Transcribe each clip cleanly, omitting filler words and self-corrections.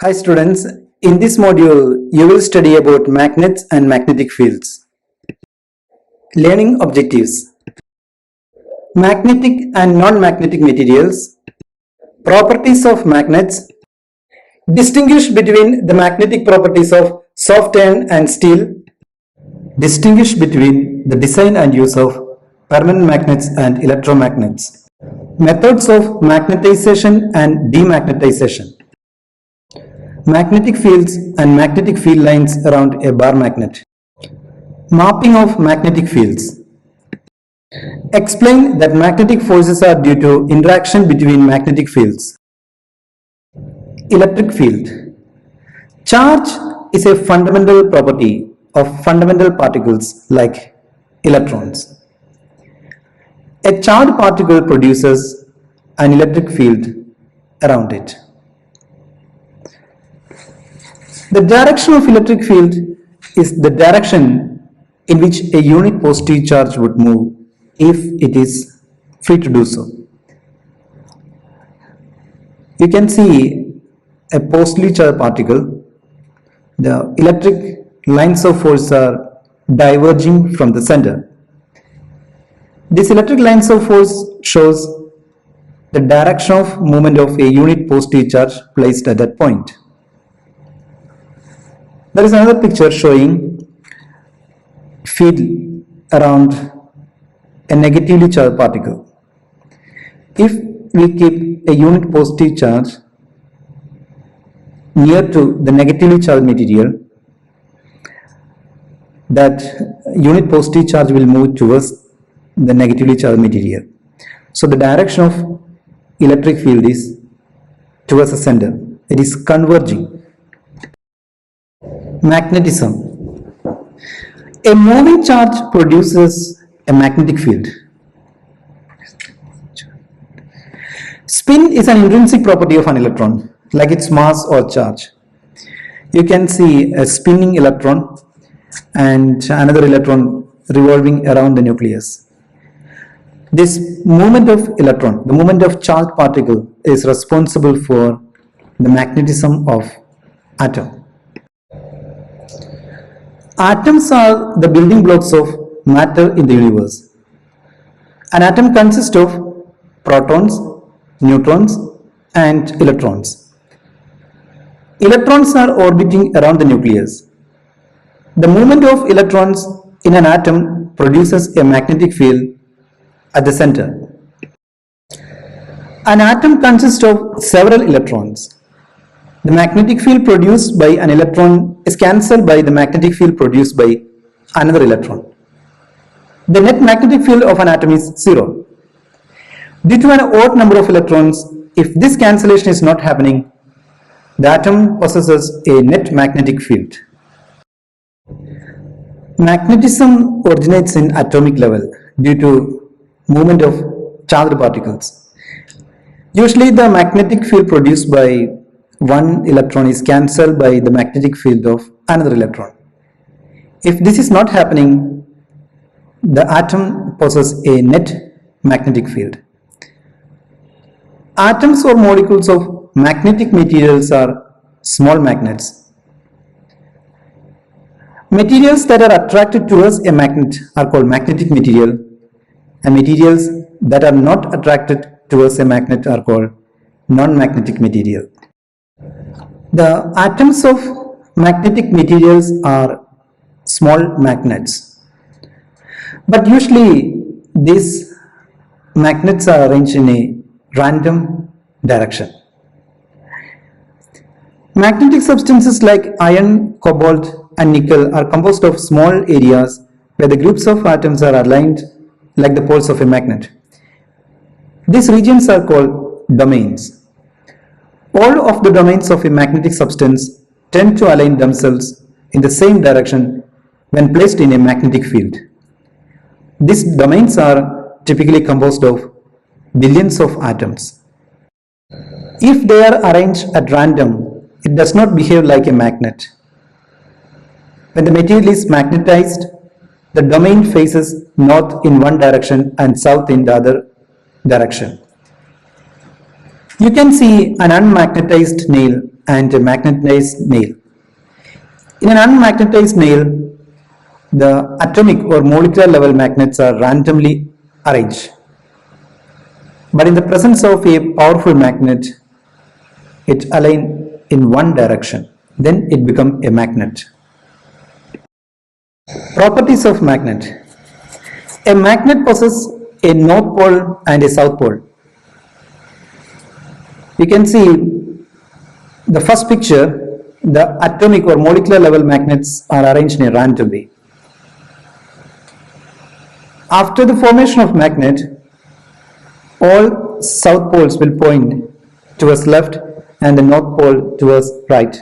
Hi students, in this module you will study about magnets and magnetic fields. Learning objectives: magnetic and non-magnetic materials, properties of magnets, distinguish between the magnetic properties of soft iron and steel, distinguish between the design and use of permanent magnets and electromagnets, methods of magnetization and demagnetization, magnetic fields and magnetic field lines around a bar magnet, mapping of magnetic fields. Explain that magnetic forces are due to interaction between magnetic fields. Electric field. Charge is a fundamental property of fundamental particles like electrons. A charged particle produces an electric field around it. The direction of electric field is the direction in which a unit positive charge would move if it is free to do so. You can see a positively charged particle. The electric lines of force are diverging from the center. This electric lines of force shows the direction of movement of a unit positive charge placed at that point. There is another picture showing field around a negatively charged particle. If we keep a unit positive charge near to the negatively charged material, that unit positive charge will move towards the negatively charged material. So the direction of electric field is towards the center. It is converging. Magnetism. A moving charge produces a magnetic field. Spin is an intrinsic property of an electron, like its mass or charge. You can see a spinning electron and another electron revolving around the nucleus. This movement of electron, the movement of charged particle, is responsible for the magnetism of atom. Atoms are the building blocks of matter in the universe. An atom consists of protons, neutrons, and electrons. Electrons are orbiting around the nucleus. The movement of electrons in an atom produces a magnetic field at the center. An atom consists of several electrons. The magnetic field produced by an electron is cancelled by the magnetic field produced by another electron. The net magnetic field of an atom is zero. Due to an odd number of electrons, if this cancellation is not happening, the atom possesses a net magnetic field. Magnetism originates in atomic level due to movement of charged particles. Usually the magnetic field produced by one electron is cancelled by the magnetic field of another electron. If this is not happening, the atom possesses a net magnetic field. Atoms or molecules of magnetic materials are small magnets. Materials that are attracted towards a magnet are called magnetic material, and materials that are not attracted towards a magnet are called non-magnetic material. The atoms of magnetic materials are small magnets, but usually these magnets are arranged in a random direction. Magnetic substances like iron, cobalt, and nickel are composed of small areas where the groups of atoms are aligned like the poles of a magnet. These regions are called domains. All of the domains of a magnetic substance tend to align themselves in the same direction when placed in a magnetic field. These domains are typically composed of billions of atoms. If they are arranged at random, it does not behave like a magnet. When the material is magnetized, the domain faces north in one direction and south in the other direction. You can see an unmagnetized nail and a magnetized nail. In an unmagnetized nail, the atomic or molecular level magnets are randomly arranged. But in the presence of a powerful magnet, it aligns in one direction. Then it becomes a magnet. Properties of magnet. A magnet possesses a north pole and a south pole. You can see the first picture, the atomic or molecular level magnets are arranged in a random way. After the formation of magnet, all south poles will point towards left and the north pole towards right.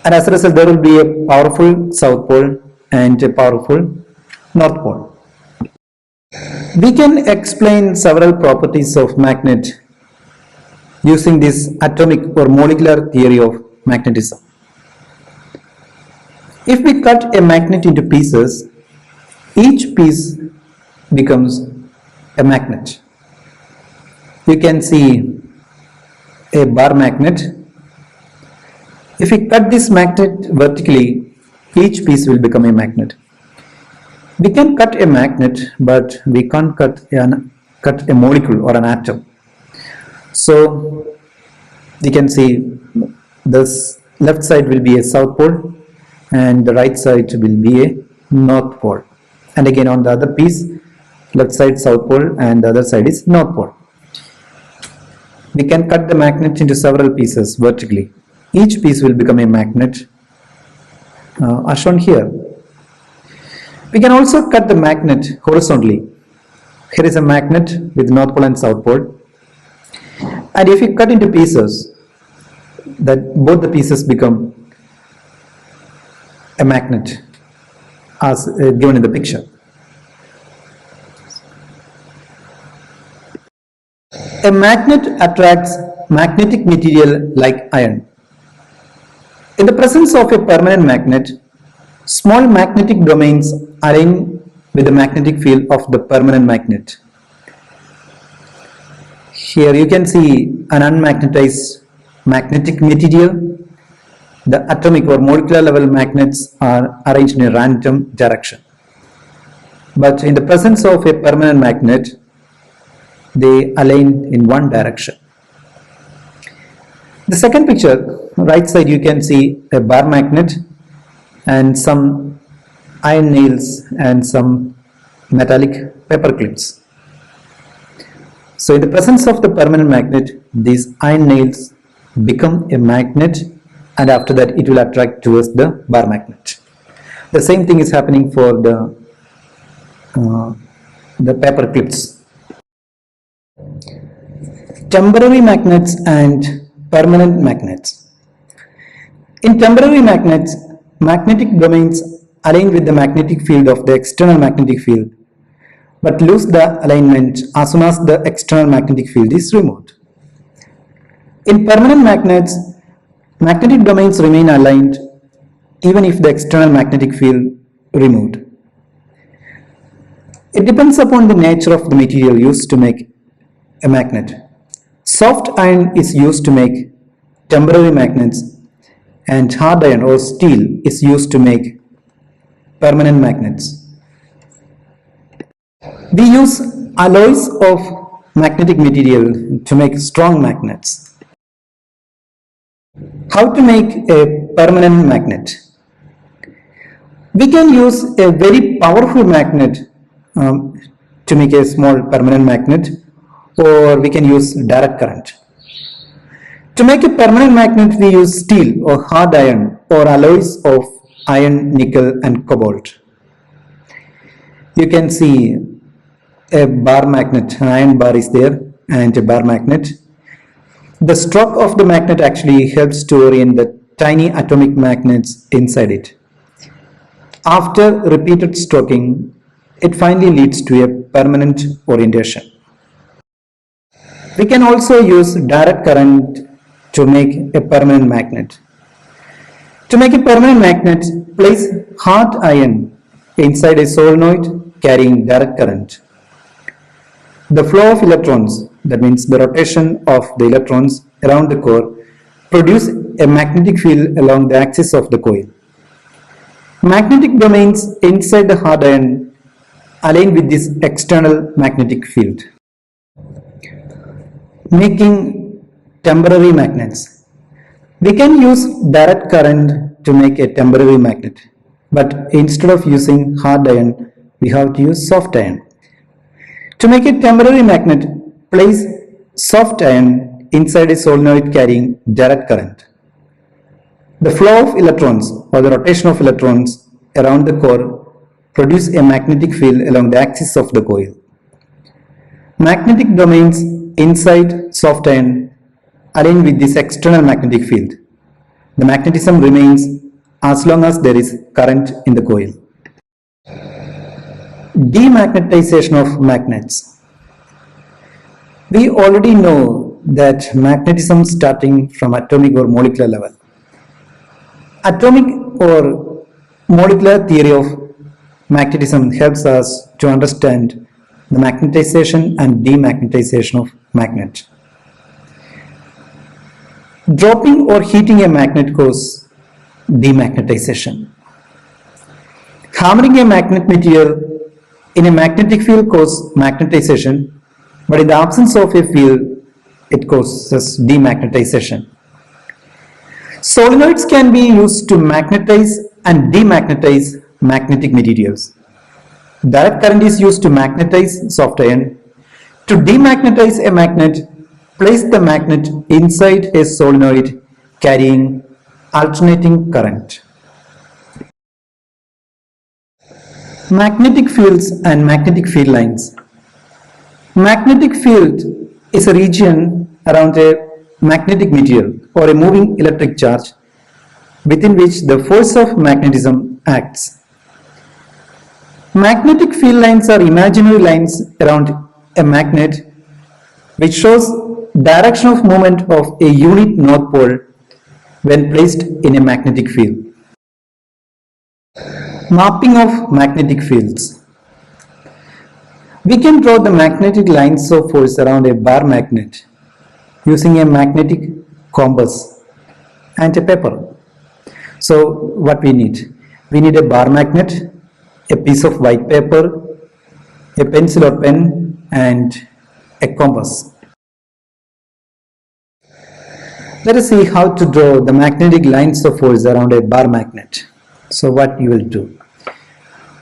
And as a result, there will be a powerful south pole and a powerful north pole. We can explain several properties of magnet using this atomic or molecular theory of magnetism. If we cut a magnet into pieces, each piece becomes a magnet. You can see a bar magnet. If we cut this magnet vertically, each piece will become a magnet. We can cut a magnet, but we can't cut a molecule or an atom. So we can see this left side will be a south pole and the right side will be a north pole. And again on the other piece, left side south pole and the other side is north pole. We can cut the magnet into several pieces vertically. Each piece will become a magnet as shown here. We can also cut the magnet horizontally. Here is a magnet with north pole and south pole. And if you cut into pieces, that both the pieces become a magnet as given in the picture. A magnet attracts magnetic material like iron. In the presence of a permanent magnet, small magnetic domains align with the magnetic field of the permanent magnet. Here you can see an unmagnetized magnetic material. The atomic or molecular level magnets are arranged in a random direction. But in the presence of a permanent magnet, they align in one direction. The second picture, right side, you can see a bar magnet and some iron nails and some metallic paper clips. So in the presence of the permanent magnet, these iron nails become a magnet, and after that it will attract towards the bar magnet. The same thing is happening for the paper clips. Temporary magnets and permanent magnets. In temporary magnets, magnetic domains align with the magnetic field of the external magnetic field, but lose the alignment as soon as the external magnetic field is removed. In permanent magnets, magnetic domains remain aligned even if the external magnetic field removed. It depends upon the nature of the material used to make a magnet. Soft iron is used to make temporary magnets, and hard iron or steel is used to make permanent magnets. We use alloys of magnetic material to make strong magnets. How to make a permanent magnet? We can use a very powerful magnet to make a small permanent magnet, or we can use direct current. To make a permanent magnet, we use steel or hard iron or alloys of iron, nickel and cobalt. You can see a bar magnet, an iron bar is there and a bar magnet. The stroke of the magnet actually helps to orient the tiny atomic magnets inside it. After repeated stroking, it finally leads to a permanent orientation. We can also use direct current to make a permanent magnet. To make a permanent magnet, place hard iron inside a solenoid carrying direct current. The flow of electrons, that means the rotation of the electrons around the core, produce a magnetic field along the axis of the coil. Magnetic domains inside the hard iron align with this external magnetic field, making temporary magnets. We can use direct current to make a temporary magnet, but instead of using hard iron, we have to use soft iron. To make a temporary magnet, place soft iron inside a solenoid carrying direct current. The flow of electrons or the rotation of electrons around the core produce a magnetic field along the axis of the coil. Magnetic domains inside soft iron align with this external magnetic field. The magnetism remains as long as there is current in the coil. Demagnetization of magnets. We already know that magnetism starting from atomic or molecular level. Atomic or molecular theory of magnetism helps us to understand the magnetization and demagnetization of magnet. Dropping or heating a magnet causes demagnetization. Hammering a magnet material in a magnetic field causes magnetization, but in the absence of a field, it causes demagnetization. Solenoids can be used to magnetize and demagnetize magnetic materials. Direct current is used to magnetize soft iron. To demagnetize a magnet, place the magnet inside a solenoid carrying alternating current. Magnetic fields and magnetic field lines. Magnetic field is a region around a magnetic material or a moving electric charge within which the force of magnetism acts. Magnetic field lines are imaginary lines around a magnet which shows direction of movement of a unit north pole when placed in a magnetic field. Mapping of magnetic fields. We can draw the magnetic lines of force around a bar magnet using a magnetic compass and a paper. So what we need? We need a bar magnet, a piece of white paper, a pencil or pen, and a compass. Let us see how to draw the magnetic lines of force around a bar magnet. So what you will do?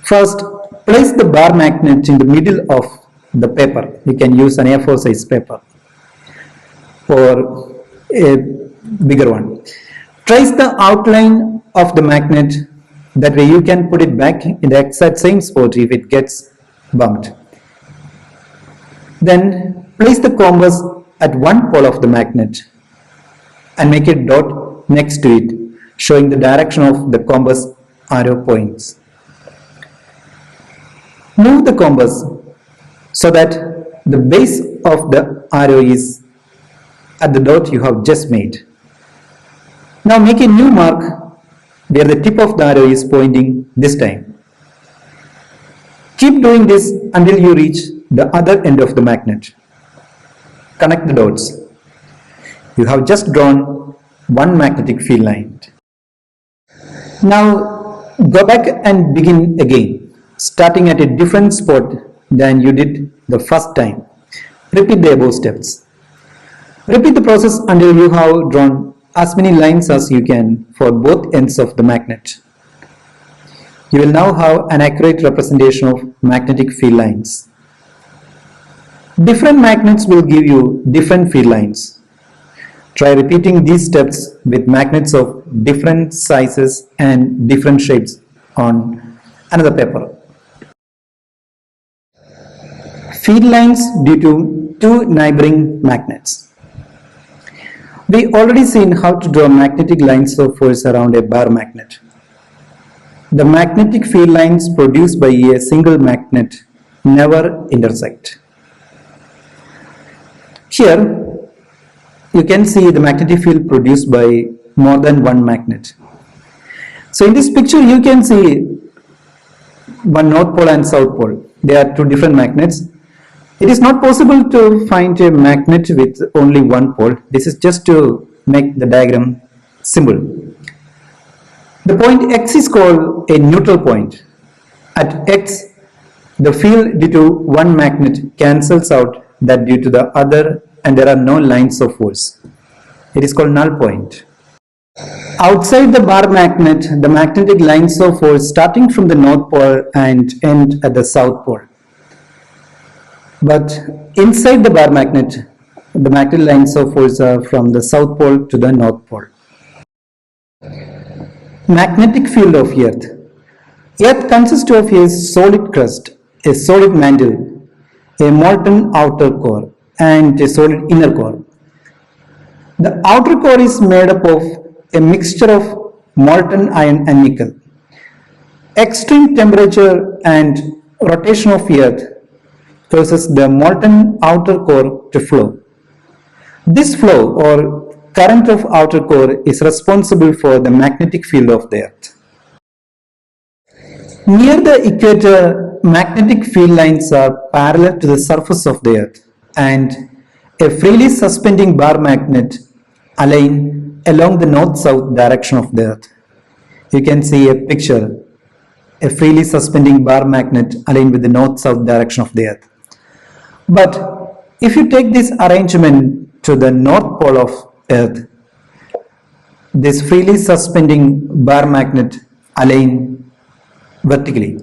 First, place the bar magnet in the middle of the paper. You can use an A4 size paper or a bigger one. Trace the outline of the magnet, that way you can put it back in the exact same spot if it gets bumped. Then place the compass at one pole of the magnet and make a dot next to it, showing the direction of the compass arrow points. Move the compass so that the base of the arrow is at the dot you have just made. Now make a new mark where the tip of the arrow is pointing this time. Keep doing this until you reach the other end of the magnet. Connect the dots. You have just drawn one magnetic field line. Now go back and begin again, starting at a different spot than you did the first time. Repeat the above steps. Repeat the process until you have drawn as many lines as you can for both ends of the magnet. You will now have an accurate representation of magnetic field lines. Different magnets will give you different field lines. Try repeating these steps with magnets of different sizes and different shapes on another paper. Field lines due to two neighboring magnets. We already seen how to draw magnetic lines of force around a bar magnet. The magnetic field lines produced by a single magnet never intersect. Here you can see the magnetic field produced by more than one magnet. So in this picture you can see one north pole and south pole. They are two different magnets. It is not possible to find a magnet with only one pole. This is just to make the diagram simple. The point X is called a neutral point. At X, the field due to one magnet cancels out that due to the other and there are no lines of force. It is called null point. Outside the bar magnet, the magnetic lines of force starting from the north pole and end at the south pole. But inside the bar magnet, the magnetic lines of force are from the south pole to the north pole. Magnetic field of Earth. Earth consists of a solid crust, a solid mantle, a molten outer core, and a solid inner core. The outer core is made up of a mixture of molten iron and nickel. Extreme temperature and rotation of Earth causes the molten outer core to flow. This flow or current of outer core is responsible for the magnetic field of the Earth. Near the equator, magnetic field lines are parallel to the surface of the Earth, and a freely suspending bar magnet align along the north-south direction of the Earth. You can see a picture, a freely suspending bar magnet aligned with the north-south direction of the Earth. But if you take this arrangement to the north pole of Earth, this freely suspending bar magnet align vertically.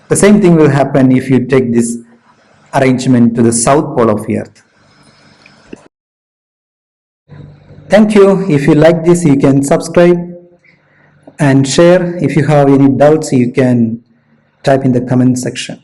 The same thing will happen if you take this arrangement to the south pole of Earth. Thank you. If you like this, you can subscribe and share. If you have any doubts, you can type in the comment section.